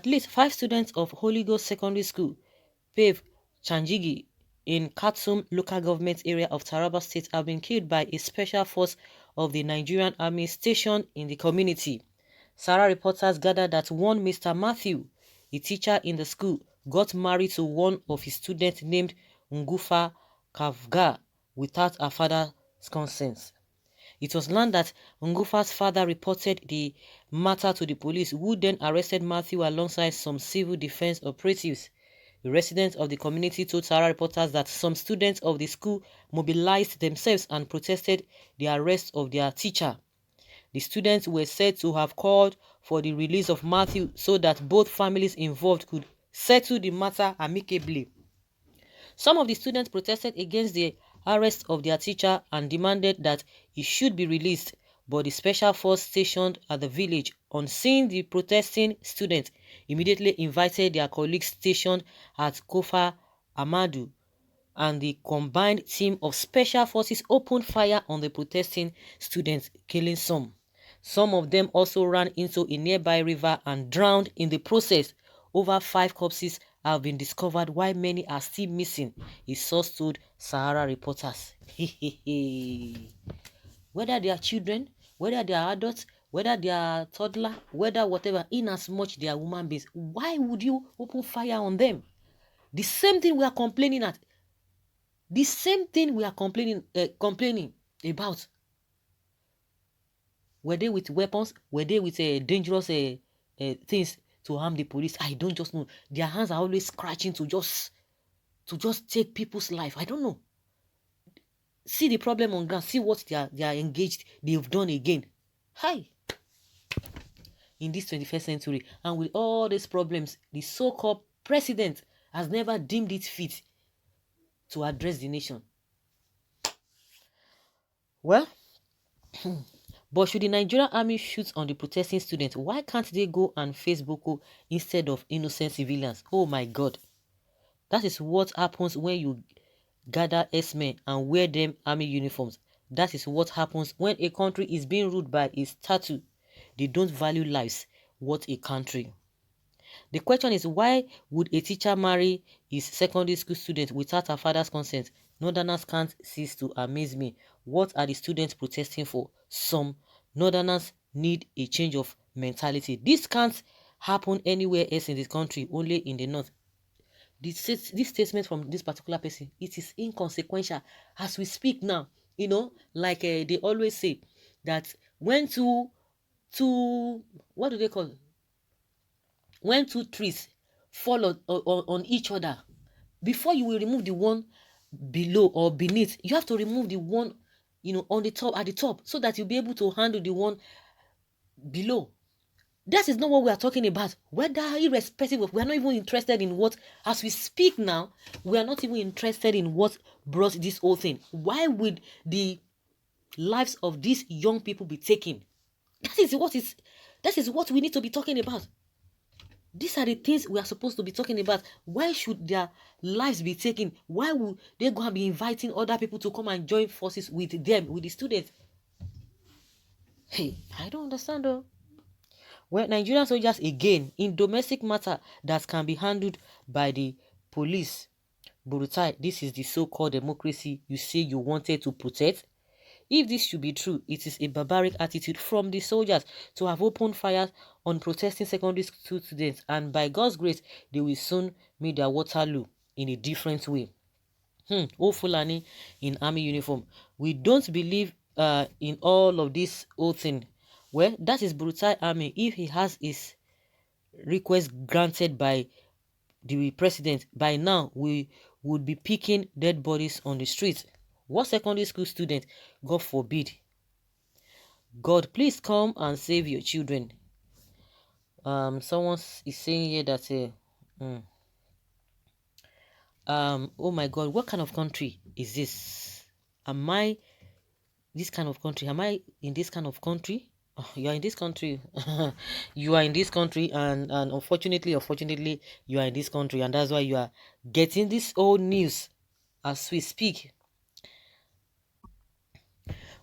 At least 5 students of Holy Ghost Secondary School, PAVE Chanjigi, in Khartoum local government area of Taraba State have been killed by a special force of the Nigerian army stationed in the community. Sarah reporters gathered that one Mr. Matthew, a teacher in the school, got married to one of his students named Ngufa Kavga without her father's consent. It was learned that Ngufa's father reported the matter to the police, who then arrested Matthew alongside some civil defense operatives. The residents of the community told Sarah reporters that some students of the school mobilized themselves and protested the arrest of their teacher. The students were said to have called for the release of Matthew so that both families involved could settle the matter amicably. Some of the students protested against the arrest of their teacher and demanded that he should be released, but the special force stationed at the village, on seeing the protesting students, immediately invited their colleagues stationed at Kofa Amadu, and the combined team of special forces opened fire on the protesting students, killing some. Some of them also ran into a nearby river and drowned in the process. Over 5 corpses have been discovered while many are still missing, a source told Sahara reporters. Whether they are children, whether they are adults, whether they are toddler, whether whatever, in as much they are human beings, why would you open fire on them? The same thing we are complaining at. The same thing we are complaining about. Were they with weapons? Were they with dangerous things to harm the police? I don't just know. Their hands are always scratching to just take people's life. I don't know. See the problem on ground. See what they are engaged. They've done again. Hi. In this 21st century, and with all these problems, the so-called president has never deemed it fit to address the nation. Well, but should the Nigerian army shoot on the protesting students, why can't they go and face Boko instead of innocent civilians? Oh my God. That is what happens when you gather S-men and wear them army uniforms. That is what happens when a country is being ruled by a statute. They don't value lives. What a country. The question is, why would a teacher marry his secondary school student without her father's consent? Northerners can't cease to amaze me. What are the students protesting for? Some Northerners need a change of mentality. This can't happen anywhere else in this country, only in the North. This statement from this particular person, it is inconsequential. As we speak now, like they always say, that when what do they call it? When 2 trees fall on each other, before you will remove the one below or beneath, you have to remove the one on the top, at the top, so that you'll be able to handle the one below. That is not what we are talking about. Whether irrespective of, we are not even interested in what, as we speak now, we are not even interested in what brought this whole thing. Why would the lives of these young people be taken? That is what we need to be talking about. These are the things we are supposed to be talking about. Why should their lives be taken? Why would they go and be inviting other people to come and join forces with them, with the students? Hey, I don't understand though. Well, Nigerian soldiers, again, in domestic matter that can be handled by the police. Burutai, this is the so-called democracy you say you wanted to protect. If this should be true, it is a barbaric attitude from the soldiers to have opened fire on protesting secondary school students, and by God's grace, they will soon meet their Waterloo in a different way. Oh, Fulani in army uniform. We don't believe in all of this old thing. Well, that is Burutai's army. If he has his request granted by the president, by now we would be picking dead bodies on the streets. What secondary school student? God forbid. God, please come and save your children. Someone is saying here that oh my God, what kind of country is this? Am I this kind of country? Am I in this kind of country? Oh, you are in this country. You are in this country, and unfortunately, you are in this country, and that's why you are getting this old news as we speak.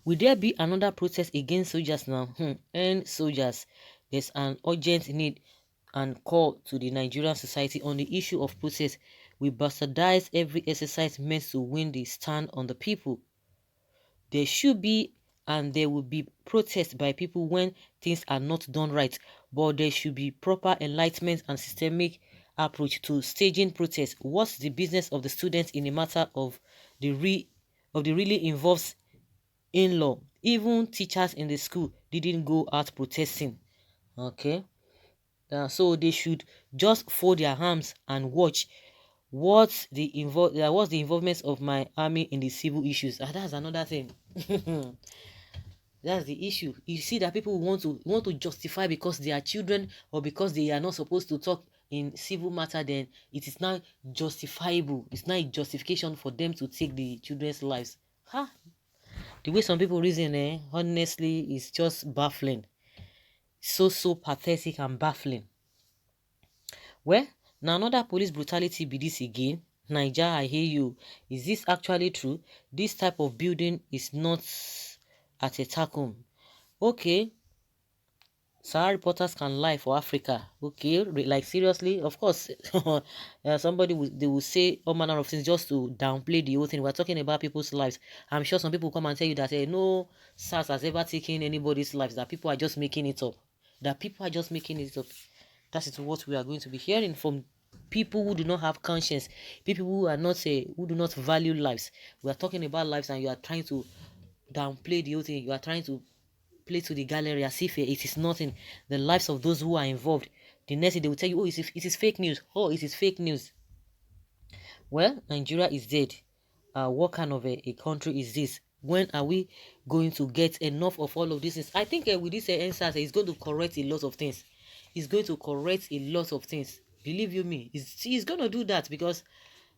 Will there be another protest against soldiers now? And soldiers, there's an urgent need. and call to the Nigerian society on the issue of protest. We bastardize every exercise meant to win the stand on the people. There should be and there will be protests by people when things are not done right, but there should be proper enlightenment and systemic approach to staging protests. What's the business of the students in a matter of the really involves in law? Even teachers in the school didn't go out protesting. Okay, so they should just fold their arms and watch what's the involvement of my army in the civil issues. That's another thing. That's the issue. You see that people want to justify because they are children or because they are not supposed to talk in civil matter, then it is now justifiable. It's not a justification for them to take the children's lives. Huh? The way some people reason, honestly, is just baffling. So pathetic and baffling. Well, now another police brutality be this again. Niger, I hear you. Is this actually true? This type of building is not at a Takum. Okay, Sahara reporters can lie for Africa. Okay, like seriously, of course. Somebody they will say all manner of things just to downplay the whole thing. We're talking about people's lives. I'm sure some people come and tell you that no SARS has ever taken anybody's lives. That people are just making it up. That people are just making it up. That is what we are going to be hearing from people who do not have conscience, people who are not who do not value lives. We are talking about lives, and you are trying to downplay the whole thing. You are trying to play to the gallery as if it is nothing. The lives of those who are involved. The next thing they will tell you, oh, it is fake news. Oh, it is fake news. Well, Nigeria is dead. What kind of a country is this? When are we going to get enough of all of these things? I think with this answer, it's going to correct a lot of things. It's going to correct a lot of things. Believe you me, he's going to do that, because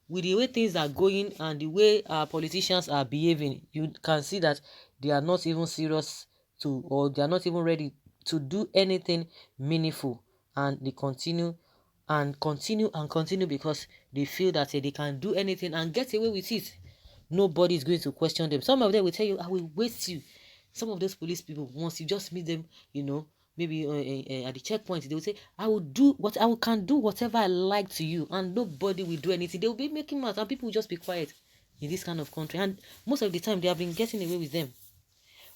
with the way things are going and the way our politicians are behaving, you can see that they are not even serious to, or they are not even ready to do anything meaningful, and they continue and continue and continue because they feel that they can do anything and get away with it. Nobody is going to question them. Some of them will tell you, I will waste you. Some of those police people, once you just meet them, maybe at the checkpoint, they will say, I will can do whatever I like to you, and nobody will do anything. They will be making mouth, and people will just be quiet in this kind of country. And most of the time, they have been getting away with them.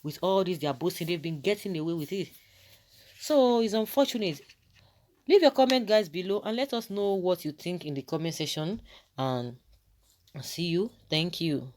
With all this, they are boasting, they've been getting away with it. So it's unfortunate. Leave your comment, guys, below, and let us know what you think in the comment section. And see you. Thank you.